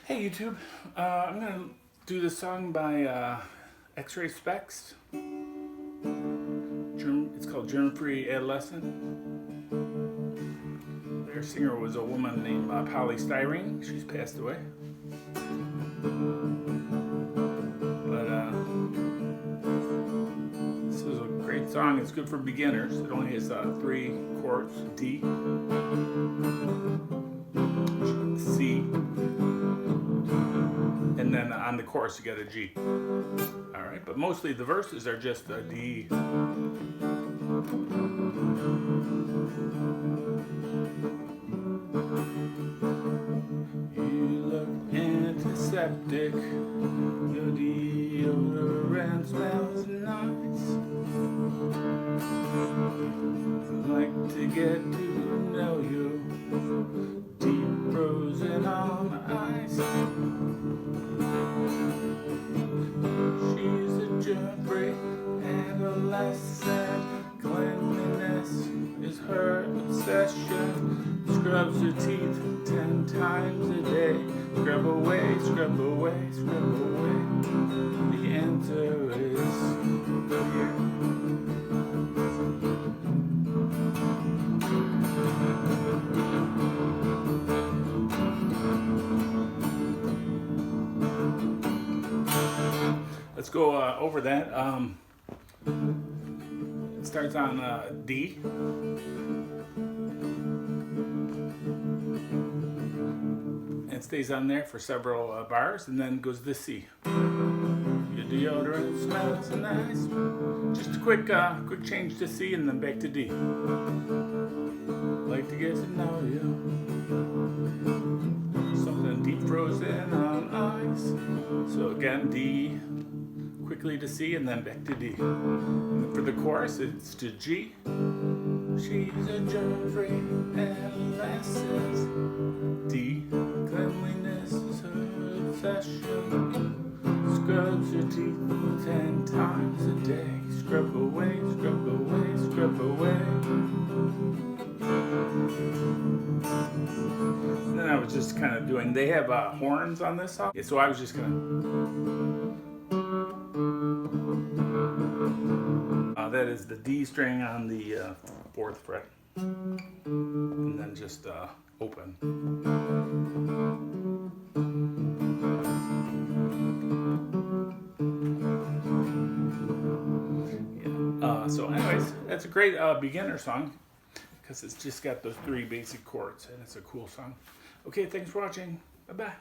Hey YouTube, I'm gonna do this song by X-Ray Spex. It's called Germ Free Adolescent. Their singer was a woman named Polystyrene. She's passed away. But this is a great song. It's good for beginners. It only has 3 chords: D, C, and then on the chorus you get a G. Alright, but mostly the verses are just a D. You look antiseptic, your deodorant smells nice. I'd like to get to know you, deep frozen on ice. She's a germ-free adolescent. Cleanliness is her obsession. Scrubs her teeth 10 times a day. Scrub away, scrub away, scrub away. The answer is yeah. Let's go over that. It starts on D. And stays on there for several bars, and then goes to C. Your deodorant smells nice. Just a quick change to C, and then back to D. Like to get to know you. Something deep frozen on ice. So again, D, quickly to C, and then back to D. And for the chorus, it's to G. She's a germ-free adolescent. D, cleanliness is her obsession. Scrubs her teeth 10 times a day. Scrub away, scrub away, scrub away. And then I was just kind of doing, they have horns on this song. Yeah, so I was just gonna, that is the D string on the 4th fret. And then just open. Yeah. So anyways, that's a great beginner song because it's just got those 3 basic chords, and it's a cool song. Okay, thanks for watching. Bye-bye.